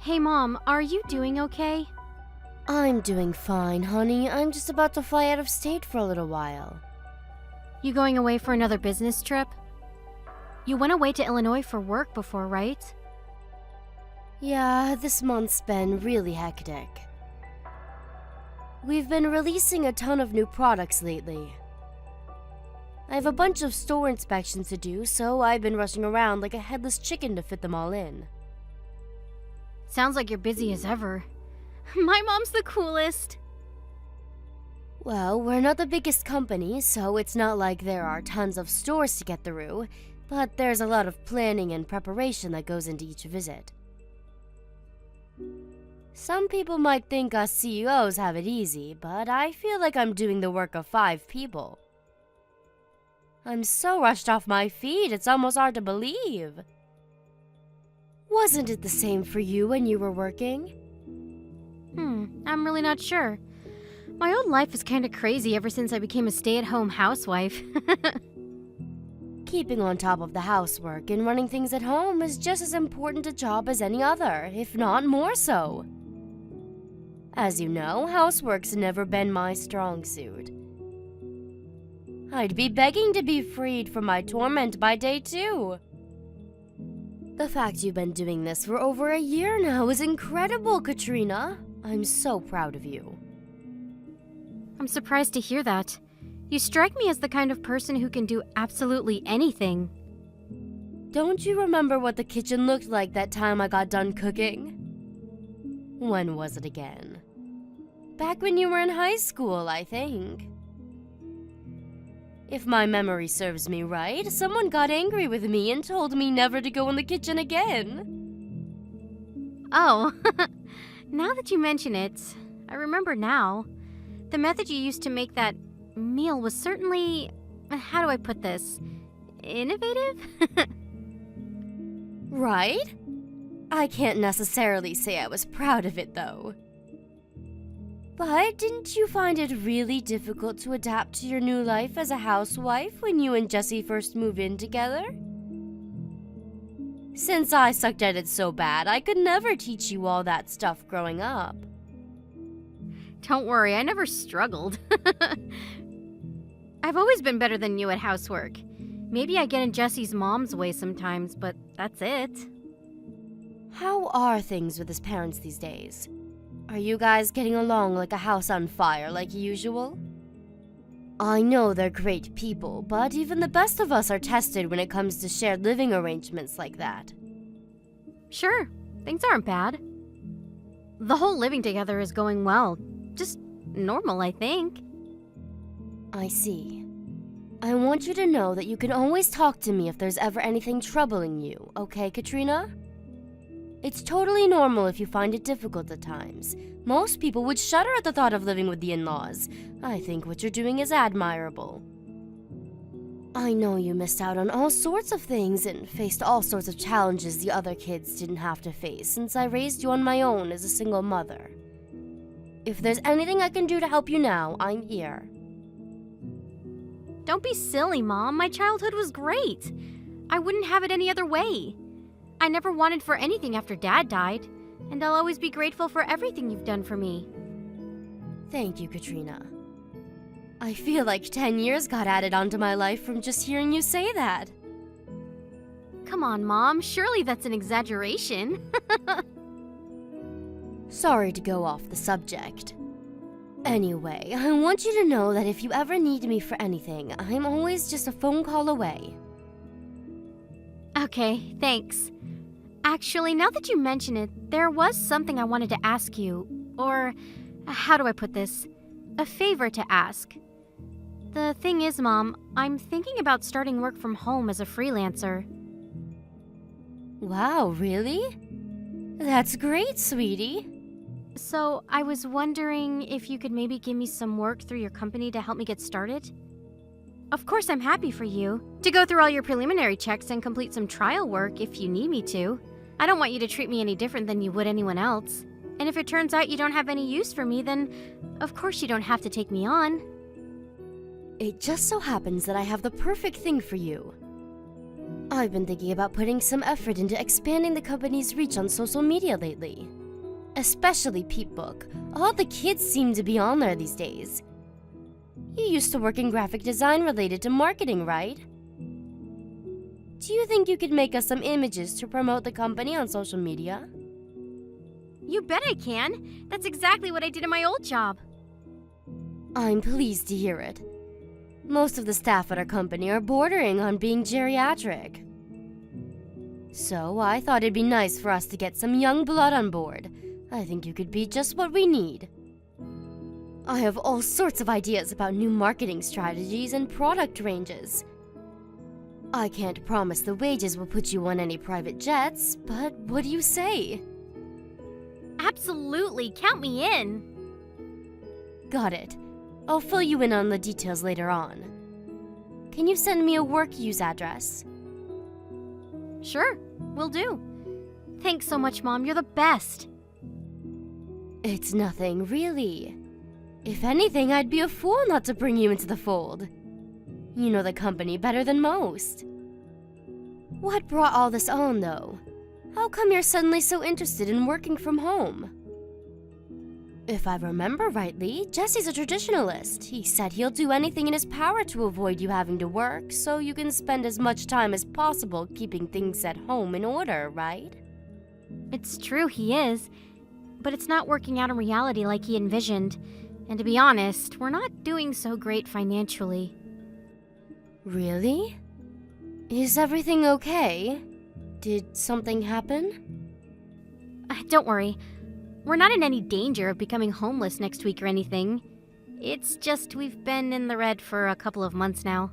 Hey Mom, are you doing okay? I'm doing fine, honey. I'm just about to fly out of state for a little while. You going away for another business trip? You went away to Illinois for work before, right? Yeah, this month's been really hectic. We've been releasing a ton of new products lately. I have a bunch of store inspections to do, so I've been rushing around like a headless chicken to fit them all in. Sounds like you're busy as ever. My mom's the coolest. Well, we're not the biggest company, so it's not like there are tons of stores to get through, but there's a lot of planning and preparation that goes into each visit. Some people might think us CEOs have it easy, but I feel like I'm doing the work of 5 people. I'm so rushed off my feet, it's almost hard to believe. Wasn't it the same for you when you were working? I'm really not sure. My old life is kind of crazy ever since I became a stay-at-home housewife. Keeping on top of the housework and running things at home is just as important a job as any other, if not more so. As you know, housework's never been my strong suit. I'd be begging to be freed from my torment by day 2. The fact you've been doing this for over a year now is incredible, Katrina. I'm so proud of you. I'm surprised to hear that. You strike me as the kind of person who can do absolutely anything. Don't you remember what the kitchen looked like that time I got done cooking? When was it again? Back when you were in high school, I think. If my memory serves me right, someone got angry with me and told me never to go in the kitchen again. Oh, now that you mention it, I remember now. The method you used to make that meal was certainly, how do I put this, innovative? Right? I can't necessarily say I was proud of it, though. But didn't you find it really difficult to adapt to your new life as a housewife when you and Jesse first moved in together? Since I sucked at it so bad, I could never teach you all that stuff growing up. Don't worry, I never struggled. I've always been better than you at housework. Maybe I get in Jesse's mom's way sometimes, but that's it. How are things with his parents these days? Are you guys getting along like a house on fire like usual? I know they're great people, but even the best of us are tested when it comes to shared living arrangements like that. Sure, things aren't bad. The whole living together is going well. Just normal, I think. I see. I want you to know that you can always talk to me if there's ever anything troubling you, okay, Katrina? It's totally normal if you find it difficult at times. Most people would shudder at the thought of living with the in-laws. I think what you're doing is admirable. I know you missed out on all sorts of things and faced all sorts of challenges the other kids didn't have to face since I raised you on my own as a single mother. If there's anything I can do to help you now, I'm here. Don't be silly, Mom. My childhood was great. I wouldn't have it any other way. I never wanted for anything after Dad died, and I'll always be grateful for everything you've done for me. Thank you, Katrina. I feel like 10 years got added onto my life from just hearing you say that. Come on, Mom. Surely that's an exaggeration. Sorry to go off the subject. Anyway, I want you to know that if you ever need me for anything, I'm always just a phone call away. Okay, thanks. Actually, now that you mention it, there was something I wanted to ask you. Or, how do I put this? A favor to ask. The thing is, Mom, I'm thinking about starting work from home as a freelancer. Wow, really? That's great, sweetie. So, I was wondering if you could maybe give me some work through your company to help me get started? Of course, I'm happy for you to go through all your preliminary checks and complete some trial work if you need me to. I don't want you to treat me any different than you would anyone else. And if it turns out you don't have any use for me, then of course you don't have to take me on. It just so happens that I have the perfect thing for you. I've been thinking about putting some effort into expanding the company's reach on social media lately. Especially Peepbook. All the kids seem to be on there these days. You used to work in graphic design related to marketing, right? Do you think you could make us some images to promote the company on social media? You bet I can. That's exactly what I did in my old job. I'm pleased to hear it. Most of the staff at our company are bordering on being geriatric. So I thought it'd be nice for us to get some young blood on board. I think you could be just what we need. I have all sorts of ideas about new marketing strategies and product ranges. I can't promise the wages will put you on any private jets, but what do you say? Absolutely, count me in. Got it. I'll fill you in on the details later on. Can you send me a work use address? Sure, will do. Thanks so much, Mom. You're the best. It's nothing, really. If anything, I'd be a fool not to bring you into the fold. You know the company better than most. What brought all this on, though? How come you're suddenly so interested in working from home? If I remember rightly, Jesse's a traditionalist. He said he'll do anything in his power to avoid you having to work, so you can spend as much time as possible keeping things at home in order, right? It's true, he is. But it's not working out in reality like he envisioned. And to be honest, we're not doing so great financially. Really? Is everything okay? Did something happen? Don't worry. We're not in any danger of becoming homeless next week or anything. It's just we've been in the red for a couple of months now.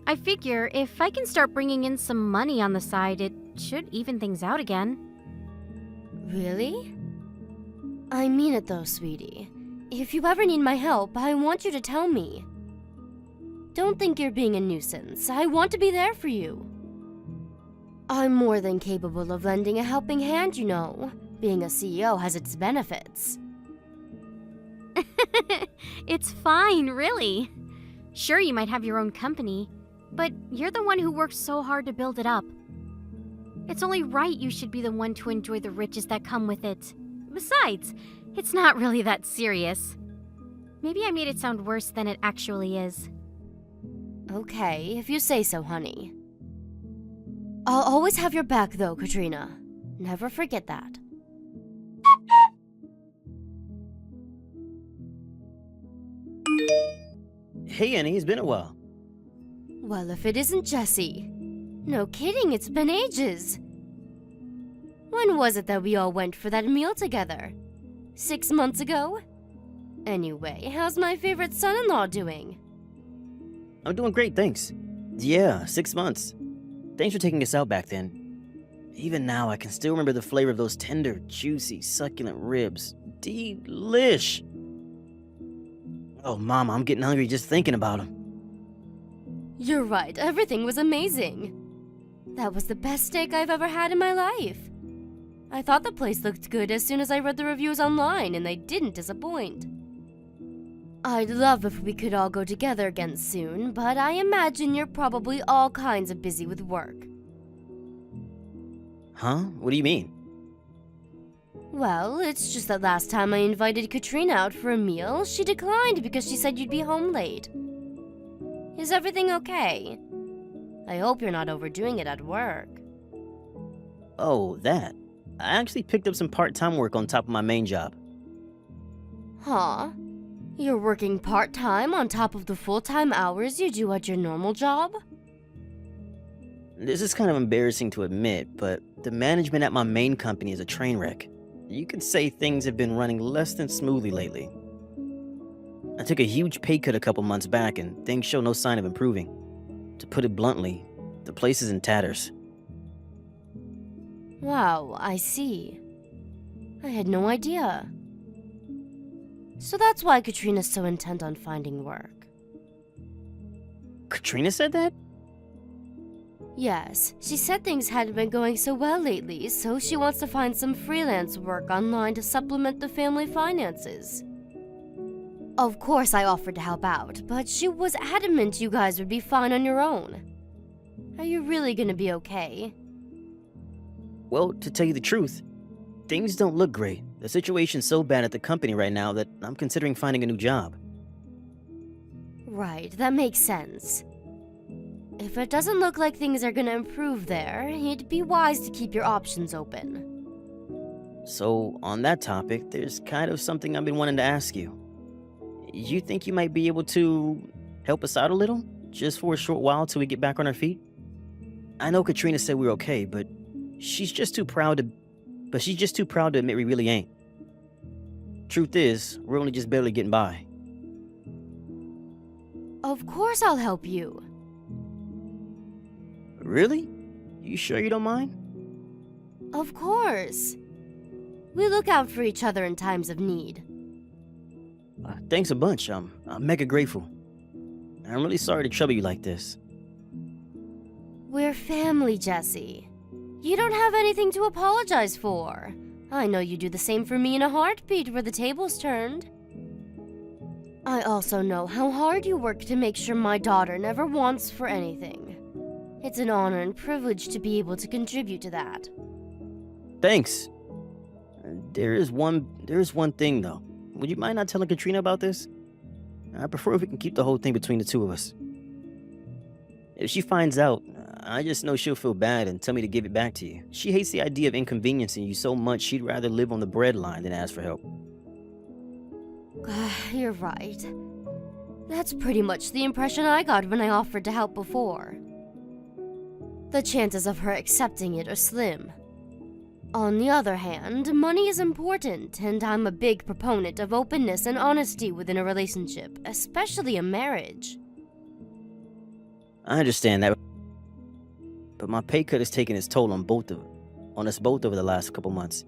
I figure if I can start bringing in some money on the side, it should even things out again. Really? I mean it though, sweetie. If you ever need my help, I want you to tell me. Don't think you're being a nuisance. I want to be there for you. I'm more than capable of lending a helping hand, you know. Being a CEO has its benefits. It's fine, really. Sure, you might have your own company, but you're the one who worked so hard to build it up. It's only right you should be the one to enjoy the riches that come with it. Besides, it's not really that serious. Maybe I made it sound worse than it actually is. Okay, if you say so, honey. I'll always have your back, though, Katrina. Never forget that. Hey, Annie, it's been a while. Well, if it isn't Jesse. No kidding, it's been ages. When was it that we all went for that meal together? 6 months ago? Anyway, how's my favorite son-in-law doing? I'm doing great, thanks. Yeah, 6 months. Thanks for taking us out back then. Even now, I can still remember the flavor of those tender, juicy, succulent ribs. Delish! Oh, Mama, I'm getting hungry just thinking about them. You're right, everything was amazing. That was the best steak I've ever had in my life. I thought the place looked good as soon as I read the reviews online, and they didn't disappoint. I'd love if we could all go together again soon, but I imagine you're probably all kinds of busy with work. Huh? What do you mean? Well, it's just that last time I invited Katrina out for a meal, she declined because she said you'd be home late. Is everything okay? I hope you're not overdoing it at work. Oh, that. I actually picked up some part-time work on top of my main job. Huh? You're working part-time on top of the full-time hours you do at your normal job? This is kind of embarrassing to admit, but the management at my main company is a train wreck. You could say things have been running less than smoothly lately. I took a huge pay cut a couple months back, and things show no sign of improving. To put it bluntly, the place is in tatters. Wow, I see. I had no idea. So that's why Katrina's so intent on finding work. Katrina said that? Yes, she said things hadn't been going so well lately, so she wants to find some freelance work online to supplement the family finances. Of course, I offered to help out, but she was adamant you guys would be fine on your own. Are you really gonna be okay? Well, to tell you the truth, things don't look great. The situation's so bad at the company right now that I'm considering finding a new job. Right, that makes sense. If it doesn't look like things are gonna improve there, it'd be wise to keep your options open. So, on that topic, there's kind of something I've been wanting to ask you. You think you might be able to help us out a little? Just for a short while till we get back on our feet? I know Katrina said we were okay, but she's just too proud to admit we really ain't. Truth is, we're only just barely getting by. Of course I'll help you. Really? You sure you don't mind? Of course. We look out for each other in times of need. Thanks a bunch. I'm mega grateful. I'm really sorry to trouble you like this. We're family, Jesse. You don't have anything to apologize for. I know you do the same for me in a heartbeat where the tables turned. I also know how hard you work to make sure my daughter never wants for anything. It's an honor and privilege to be able to contribute to that. Thanks. There is one thing though. Would you mind not telling Katrina about this? I prefer if we can keep the whole thing between the two of us. If she finds out, I just know she'll feel bad and tell me to give it back to you. She hates the idea of inconveniencing you so much she'd rather live on the breadline than ask for help. You're right. That's pretty much the impression I got when I offered to help before. The chances of her accepting it are slim. On the other hand, money is important, and I'm a big proponent of openness and honesty within a relationship, especially a marriage. I understand that, but my pay cut has taken its toll on us both over the last couple months.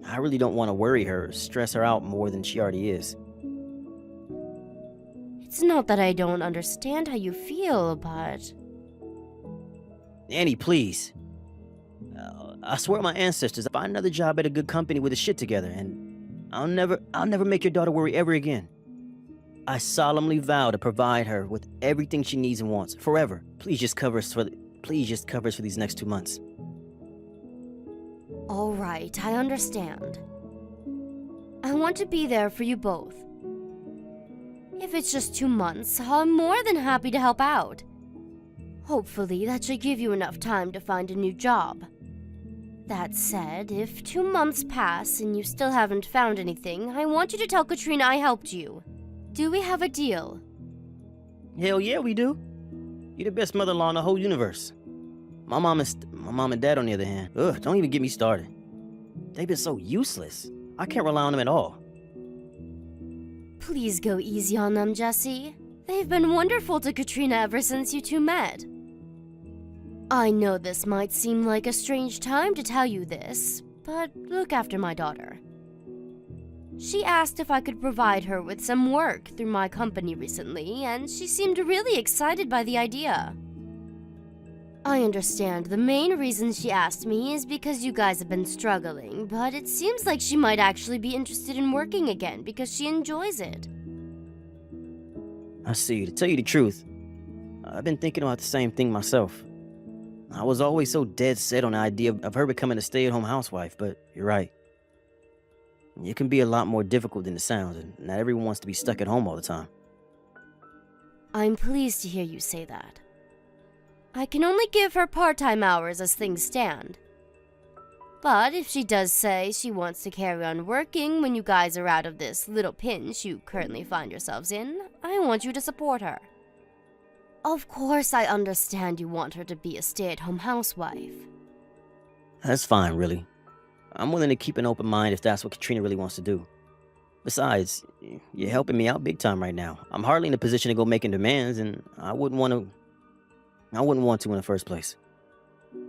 I really don't want to worry her or stress her out more than she already is. It's not that I don't understand how you feel, but... Annie, please. I swear my ancestors, I'll find another job at a good company with a shit together, and I'll never make your daughter worry ever again. I solemnly vow to provide her with everything she needs and wants, forever. Please just cover us for these next 2 months. All right, I understand. I want to be there for you both. If it's just 2 months, I'm more than happy to help out. Hopefully, that should give you enough time to find a new job. That said, if 2 months pass and you still haven't found anything, I want you to tell Katrina I helped you. Do we have a deal? Hell yeah, we do. You're the best mother-in-law in the whole universe. My mom and dad, on the other hand, don't even get me started. They've been so useless. I can't rely on them at all. Please go easy on them, Jesse. They've been wonderful to Katrina ever since you two met. I know this might seem like a strange time to tell you this, but look after my daughter. She asked if I could provide her with some work through my company recently, and she seemed really excited by the idea. I understand the main reason she asked me is because you guys have been struggling, but it seems like she might actually be interested in working again because she enjoys it. I see. To tell you the truth, I've been thinking about the same thing myself. I was always so dead set on the idea of her becoming a stay-at-home housewife, but you're right. It can be a lot more difficult than it sounds, and not everyone wants to be stuck at home all the time. I'm pleased to hear you say that. I can only give her part-time hours as things stand. But if she does say she wants to carry on working when you guys are out of this little pinch you currently find yourselves in, I want you to support her. Of course I understand you want her to be a stay-at-home housewife. That's fine, really. I'm willing to keep an open mind if that's what Katrina really wants to do. Besides, you're helping me out big time right now. I'm hardly in a position to go making demands, and I wouldn't want to in the first place.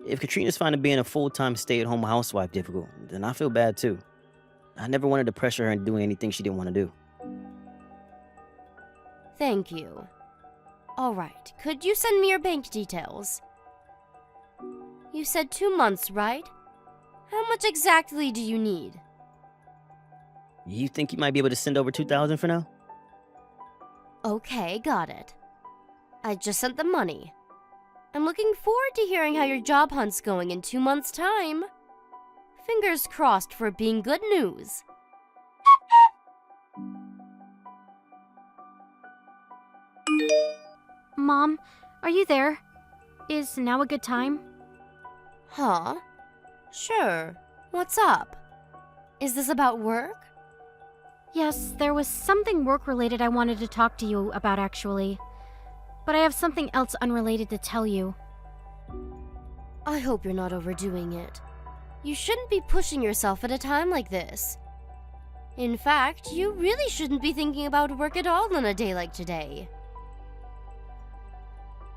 If Katrina's finding being a full-time stay-at-home housewife difficult, then I feel bad too. I never wanted to pressure her into doing anything she didn't want to do. Thank you. All right, could you send me your bank details? You said 2 months, right? How much exactly do you need? You think you might be able to send over $2,000 for now? Okay, got it. I just sent the money. I'm looking forward to hearing how your job hunt's going in 2 months' time. Fingers crossed for it being good news. Mom, are you there? Is now a good time? Huh? Sure. What's up? Is this about work? Yes, there was something work-related I wanted to talk to you about, actually. But I have something else unrelated to tell you. I hope you're not overdoing it. You shouldn't be pushing yourself at a time like this. In fact, you really shouldn't be thinking about work at all on a day like today.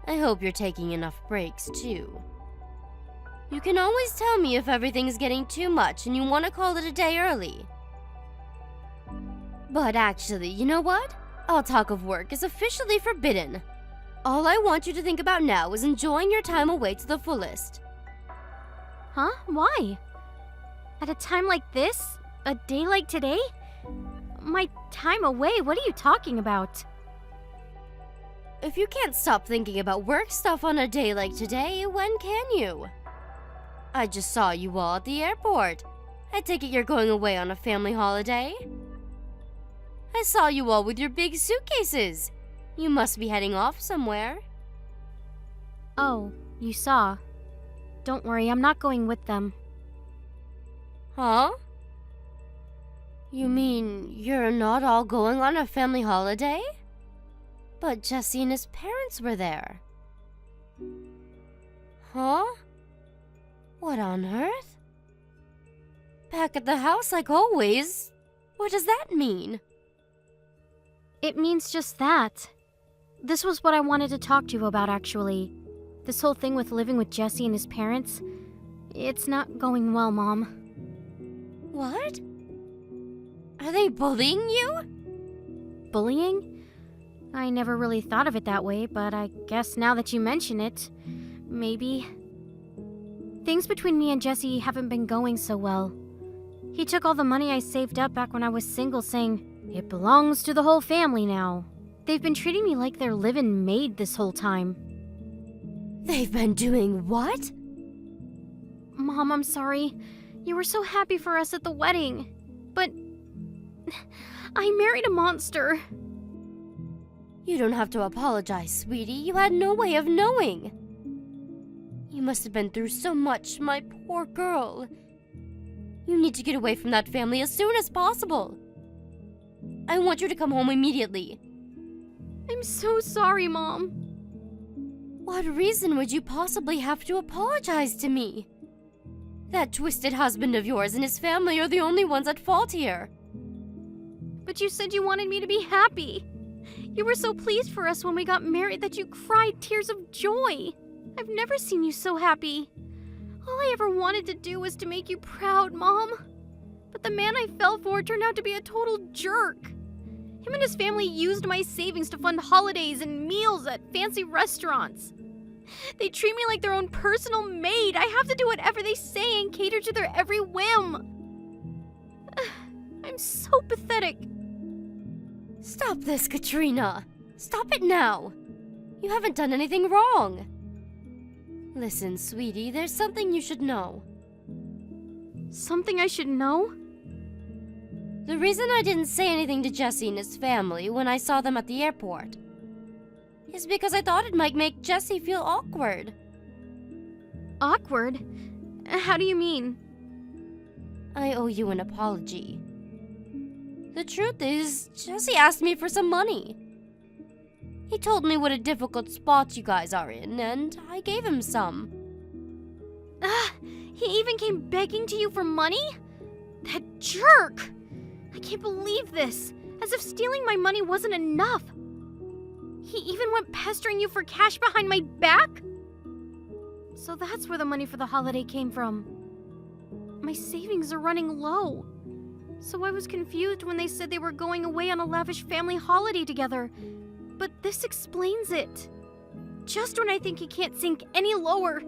I hope you're taking enough breaks, too. You can always tell me if everything's getting too much and you want to call it a day early. But actually, you know what? All talk of work is officially forbidden. All I want you to think about now is enjoying your time away to the fullest. Huh? Why? At a time like this? A day like today? My time away? What are you talking about? If you can't stop thinking about work stuff on a day like today, when can you? I just saw you all at the airport. I take it you're going away on a family holiday? I saw you all with your big suitcases. You must be heading off somewhere. Oh, you saw. Don't worry, I'm not going with them. Huh? You mean you're not all going on a family holiday? But Jesse and his parents were there. Huh? What on earth? Back at the house like always? What does that mean? It means just that. This was what I wanted to talk to you about, actually. This whole thing with living with Jesse and his parents. It's not going well, Mom. What? Are they bullying you? Bullying? I never really thought of it that way, but I guess now that you mention it, maybe. Things between me and Jesse haven't been going so well. He took all the money I saved up back when I was single, saying, "It belongs to the whole family now." They've been treating me like their live-in maid this whole time. They've been doing what? Mom, I'm sorry. You were so happy for us at the wedding. But I married a monster. You don't have to apologize, sweetie. You had no way of knowing. You must have been through so much, my poor girl. You need to get away from that family as soon as possible. I want you to come home immediately. I'm so sorry, Mom. What reason would you possibly have to apologize to me? That twisted husband of yours and his family are the only ones at fault here. But you said you wanted me to be happy. You were so pleased for us when we got married that you cried tears of joy. I've never seen you so happy. All I ever wanted to do was to make you proud, Mom. But the man I fell for turned out to be a total jerk. Him and his family used my savings to fund holidays and meals at fancy restaurants. They treat me like their own personal maid. I have to do whatever they say and cater to their every whim. I'm so pathetic. Stop this, Katrina. Stop it now. You haven't done anything wrong. Listen, sweetie, there's something you should know. Something I should know? The reason I didn't say anything to Jesse and his family when I saw them at the airport is because I thought it might make Jesse feel awkward. Awkward? How do you mean? I owe you an apology. The truth is, Jesse asked me for some money. He told me what a difficult spot you guys are in, and I gave him some. He even came begging to you for money? That jerk! I can't believe this. As if stealing my money wasn't enough. He even went pestering you for cash behind my back? So that's where the money for the holiday came from. My savings are running low. So I was confused when they said they were going away on a lavish family holiday together. But this explains it. Just when I think he can't sink any lower.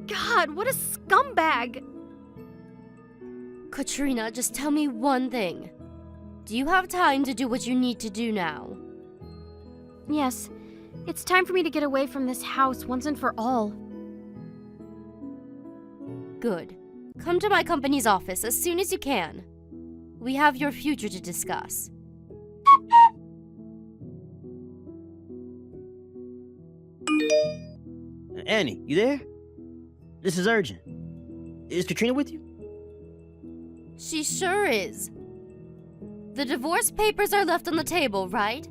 God, what a scumbag! Katrina, just tell me one thing. Do you have time to do what you need to do now? Yes. It's time for me to get away from this house once and for all. Good. Come to my company's office as soon as you can. We have your future to discuss. Annie, you there? This is urgent. Is Katrina with you? She sure is. The divorce papers are left on the table, right?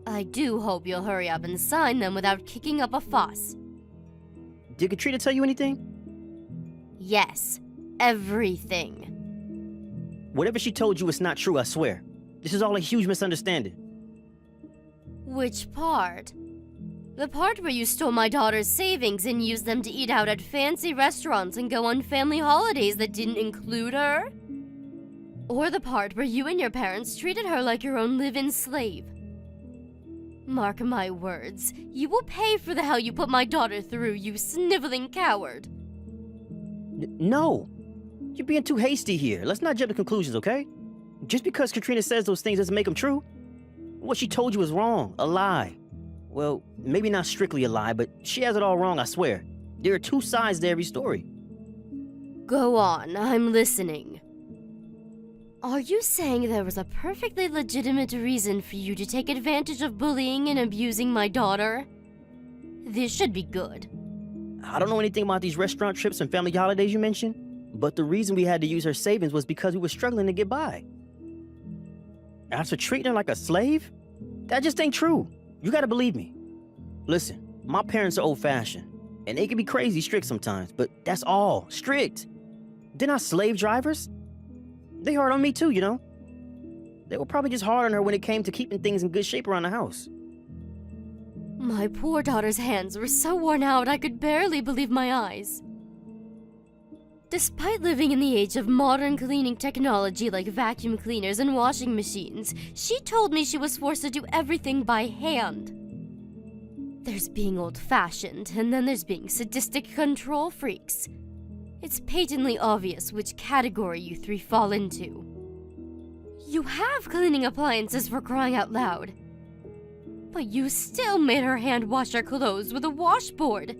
I do hope you'll hurry up and sign them without kicking up a fuss. Did Katrina tell you anything? Yes, everything. Whatever she told you is not true, I swear. This is all a huge misunderstanding. Which part? The part where you stole my daughter's savings and used them to eat out at fancy restaurants and go on family holidays that didn't include her? Or the part where you and your parents treated her like your own live-in slave? Mark my words, you will pay for the hell you put my daughter through, you sniveling coward. No. You're being too hasty here. Let's not jump to conclusions, okay? Just because Katrina says those things doesn't make them true. What she told you is wrong, a lie. Well, maybe not strictly a lie, but she has it all wrong, I swear. There are two sides to every story. Go on, I'm listening. Are you saying there was a perfectly legitimate reason for you to take advantage of bullying and abusing my daughter? This should be good. I don't know anything about these restaurant trips and family holidays you mentioned, but the reason we had to use her savings was because we were struggling to get by. After treating her like a slave? That just ain't true. You gotta believe me. Listen, my parents are old-fashioned, and they can be crazy strict sometimes, but that's all. Strict. They're not slave drivers. They hard on me too, you know. They were probably just hard on her when it came to keeping things in good shape around the house. My poor daughter's hands were so worn out I could barely believe my eyes. Despite living in the age of modern cleaning technology like vacuum cleaners and washing machines, she told me she was forced to do everything by hand. There's being old-fashioned, and then there's being sadistic control freaks. It's patently obvious which category you three fall into. You have cleaning appliances, for crying out loud. But you still made her hand wash her clothes with a washboard.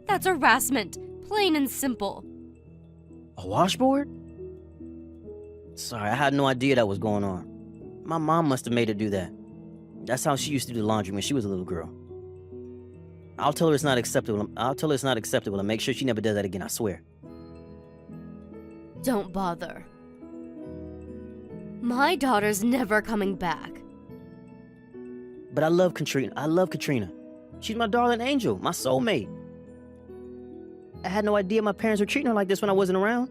That's harassment, plain and simple. A washboard? Sorry, I had no idea that was going on. My mom must have made her do that. That's how she used to do laundry when she was a little girl. I'll tell her it's not acceptable. And make sure she never does that again, I swear. Don't bother. My daughter's never coming back. But I love Katrina. She's my darling angel, my soulmate. I had no idea my parents were treating her like this when I wasn't around.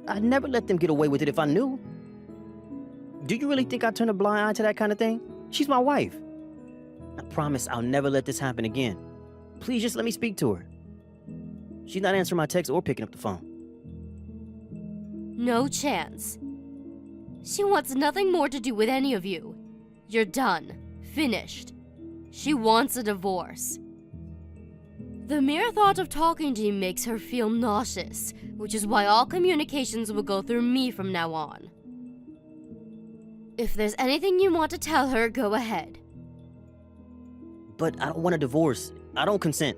I'd never let them get away with it if I knew. Do you really think I'd turn a blind eye to that kind of thing? She's my wife. I promise I'll never let this happen again. Please just let me speak to her. She's not answering my texts or picking up the phone. No chance. She wants nothing more to do with any of you. You're done. Finished. She wants a divorce. The mere thought of talking to you makes her feel nauseous, which is why all communications will go through me from now on. If there's anything you want to tell her, go ahead. But I don't want a divorce. I don't consent.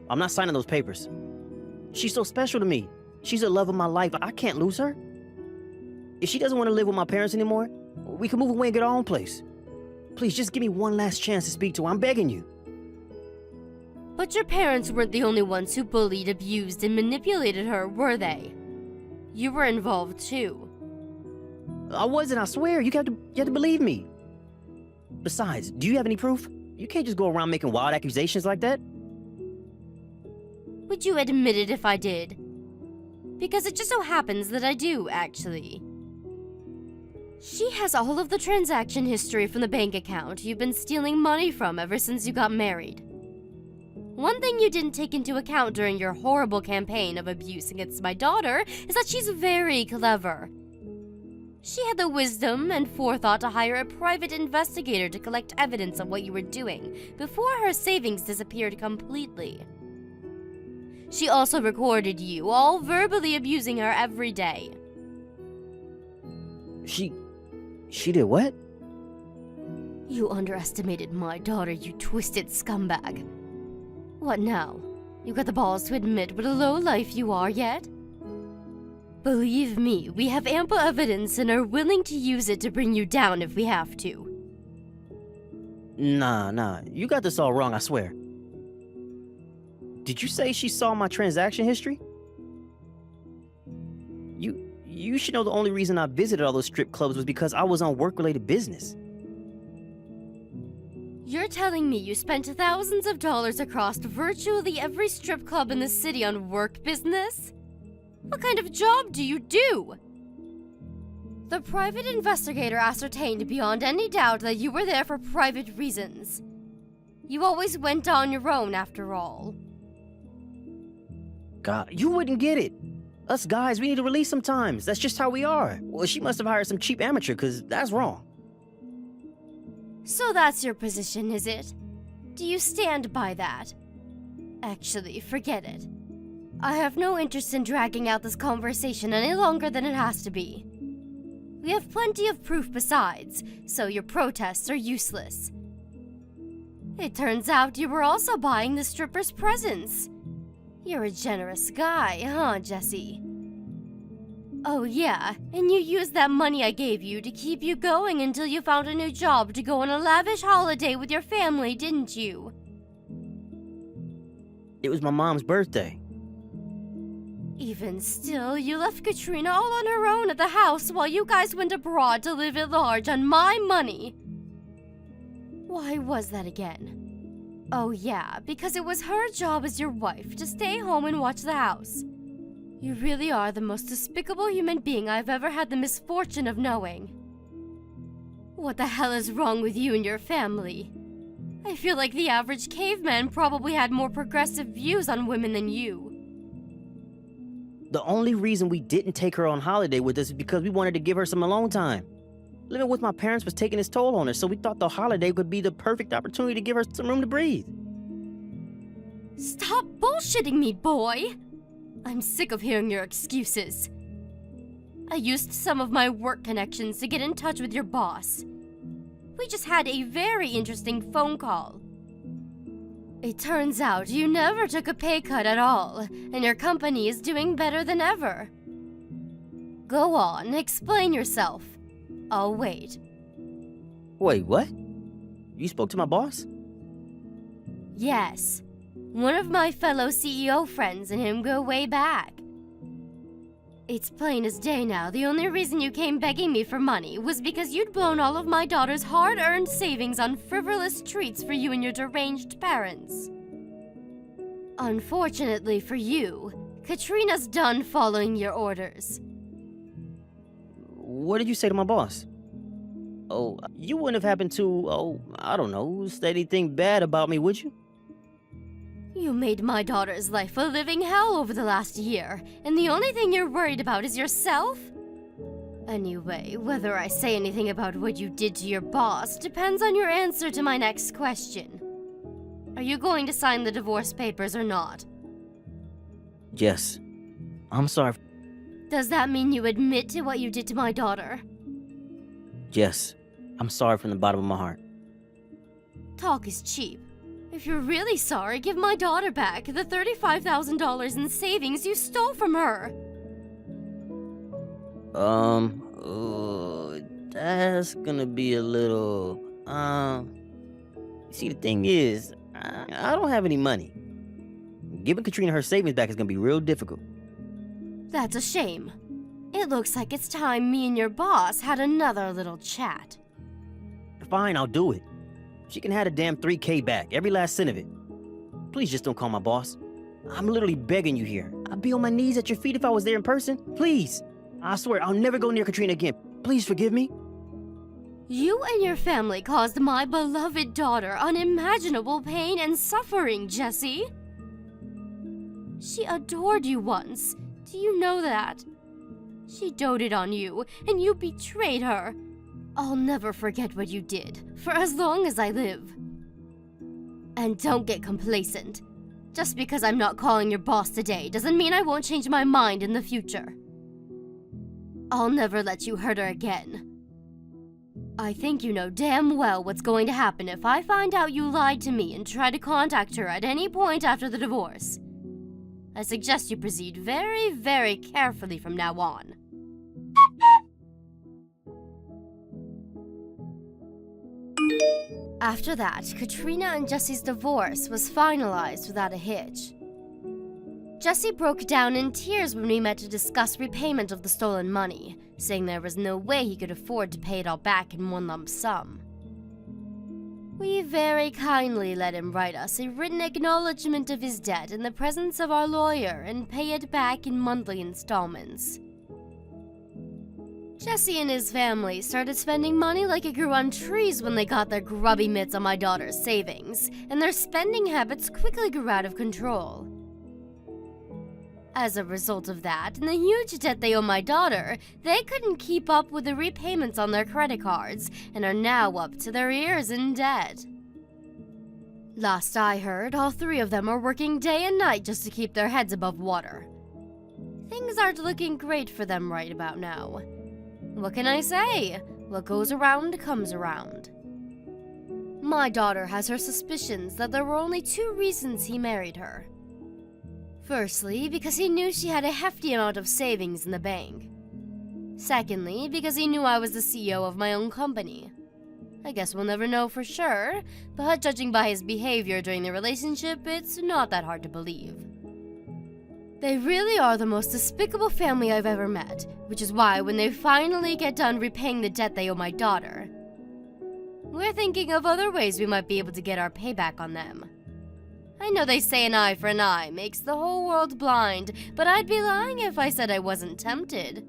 I'm not signing those papers. She's so special to me. She's the love of my life. I can't lose her. If she doesn't want to live with my parents anymore, we can move away and get our own place. Please, just give me one last chance to speak to her. I'm begging you. But your parents weren't the only ones who bullied, abused, and manipulated her, were they? You were involved too. I wasn't, I swear. You have to believe me. Besides, do you have any proof? You can't just go around making wild accusations like that. Would you admit it if I did? Because it just so happens that I do, actually. She has all of the transaction history from the bank account you've been stealing money from ever since you got married. One thing you didn't take into account during your horrible campaign of abuse against my daughter is that she's very clever. She had the wisdom and forethought to hire a private investigator to collect evidence of what you were doing before her savings disappeared completely. She also recorded you all verbally abusing her every day. She did what? You underestimated my daughter, you twisted scumbag. What now? You got the balls to admit what a lowlife you are yet? Believe me, we have ample evidence and are willing to use it to bring you down if we have to. Nah, you got this all wrong, I swear. Did you say she saw my transaction history? You should know the only reason I visited all those strip clubs was because I was on work-related business. You're telling me you spent thousands of dollars across virtually every strip club in the city on work business? What kind of job do you do? The private investigator ascertained beyond any doubt that you were there for private reasons. You always went on your own, after all. God, you wouldn't get it. Us guys, we need to release sometimes. That's just how we are. Well, she must have hired some cheap amateur, because that's wrong. So that's your position, is it? Do you stand by that? Actually, forget it. I have no interest in dragging out this conversation any longer than it has to be. We have plenty of proof besides, so your protests are useless. It turns out you were also buying the stripper's presents. You're a generous guy, huh, Jesse? Oh yeah, and you used that money I gave you to keep you going until you found a new job to go on a lavish holiday with your family, didn't you? It was my mom's birthday. Even still, you left Katrina all on her own at the house while you guys went abroad to live at large on my money. Why was that again? Oh yeah, because it was her job as your wife to stay home and watch the house. You really are the most despicable human being I've ever had the misfortune of knowing. What the hell is wrong with you and your family? I feel like the average caveman probably had more progressive views on women than you. The only reason we didn't take her on holiday with us is because we wanted to give her some alone time. Living with my parents was taking its toll on her, so we thought the holiday would be the perfect opportunity to give her some room to breathe. Stop bullshitting me, boy! I'm sick of hearing your excuses. I used some of my work connections to get in touch with your boss. We just had a very interesting phone call. It turns out you never took a pay cut at all, and your company is doing better than ever. Go on, explain yourself. I'll wait. Wait, what? You spoke to my boss? Yes. One of my fellow CEO friends and him go way back. It's plain as day now, the only reason you came begging me for money was because you'd blown all of my daughter's hard-earned savings on frivolous treats for you and your deranged parents. Unfortunately for you, Katrina's done following your orders. What did you say to my boss? Oh, you wouldn't have happened to, I don't know, say anything bad about me, would you? You made my daughter's life a living hell over the last year, and the only thing you're worried about is yourself? Anyway, whether I say anything about what you did to your boss depends on your answer to my next question. Are you going to sign the divorce papers or not? Yes. I'm sorry. Does that mean you admit to what you did to my daughter? Yes. I'm sorry from the bottom of my heart. Talk is cheap. If you're really sorry, give my daughter back the $35,000 in savings you stole from her. That's gonna be a little, see, the thing is, I don't have any money. Giving Katrina her savings back is gonna be real difficult. That's a shame. It looks like it's time me and your boss had another little chat. Fine, I'll do it. She can have a damn $3K back, every last cent of it. Please just don't call my boss. I'm literally begging you here. I'd be on my knees at your feet if I was there in person. Please. I swear, I'll never go near Katrina again. Please forgive me. You and your family caused my beloved daughter unimaginable pain and suffering, Jesse. She adored you once. Do you know that? She doted on you, and you betrayed her. I'll never forget what you did, for as long as I live. And don't get complacent. Just because I'm not calling your boss today doesn't mean I won't change my mind in the future. I'll never let you hurt her again. I think you know damn well what's going to happen if I find out you lied to me and try to contact her at any point after the divorce. I suggest you proceed very, very carefully from now on. After that, Katrina and Jesse's divorce was finalized without a hitch. Jesse broke down in tears when we met to discuss repayment of the stolen money, saying there was no way he could afford to pay it all back in one lump sum. We very kindly let him write us a written acknowledgement of his debt in the presence of our lawyer and pay it back in monthly installments. Jesse and his family started spending money like it grew on trees when they got their grubby mitts on my daughter's savings, and their spending habits quickly grew out of control. As a result of that, and the huge debt they owe my daughter, they couldn't keep up with the repayments on their credit cards and are now up to their ears in debt. Last I heard, all three of them are working day and night just to keep their heads above water. Things aren't looking great for them right about now. What can I say? What goes around comes around. My daughter has her suspicions that there were only two reasons he married her. Firstly, because he knew she had a hefty amount of savings in the bank. Secondly, because he knew I was the CEO of my own company. I guess we'll never know for sure, but judging by his behavior during the relationship, it's not that hard to believe. They really are the most despicable family I've ever met, which is why when they finally get done repaying the debt they owe my daughter, we're thinking of other ways we might be able to get our payback on them. I know they say an eye for an eye makes the whole world blind, but I'd be lying if I said I wasn't tempted.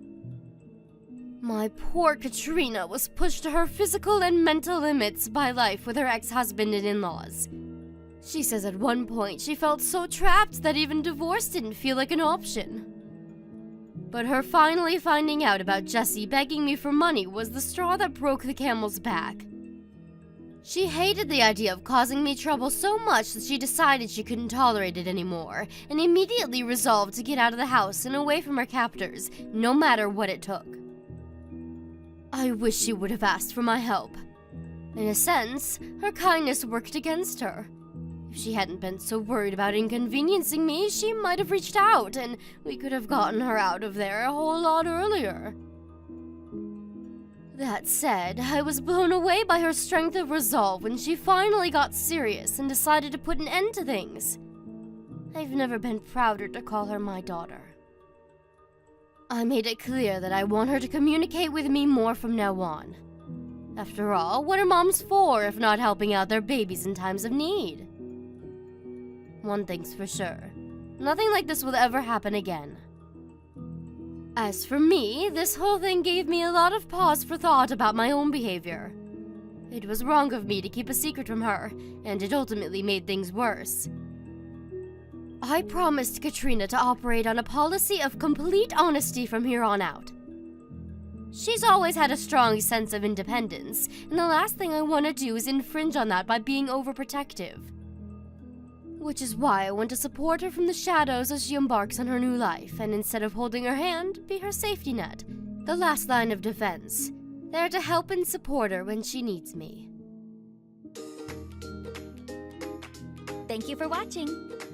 My poor Katrina was pushed to her physical and mental limits by life with her ex-husband and in-laws. She says at one point she felt so trapped that even divorce didn't feel like an option. But her finally finding out about Jesse begging me for money was the straw that broke the camel's back. She hated the idea of causing me trouble so much that she decided she couldn't tolerate it anymore, and immediately resolved to get out of the house and away from her captors, no matter what it took. I wish she would have asked for my help. In a sense, her kindness worked against her. If she hadn't been so worried about inconveniencing me, she might have reached out, and we could have gotten her out of there a whole lot earlier. That said, I was blown away by her strength of resolve when she finally got serious and decided to put an end to things. I've never been prouder to call her my daughter. I made it clear that I want her to communicate with me more from now on. After all, what are moms for if not helping out their babies in times of need? One thing's for sure, nothing like this will ever happen again. As for me, this whole thing gave me a lot of pause for thought about my own behavior. It was wrong of me to keep a secret from her, and it ultimately made things worse. I promised Katrina to operate on a policy of complete honesty from here on out. She's always had a strong sense of independence, and the last thing I want to do is infringe on that by being overprotective. Which is why I want to support her from the shadows as she embarks on her new life, and instead of holding her hand, be her safety net, the last line of defense, there to help and support her when she needs me. Thank you for watching.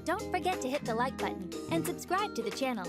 Don't forget to hit the like button and subscribe to the channel.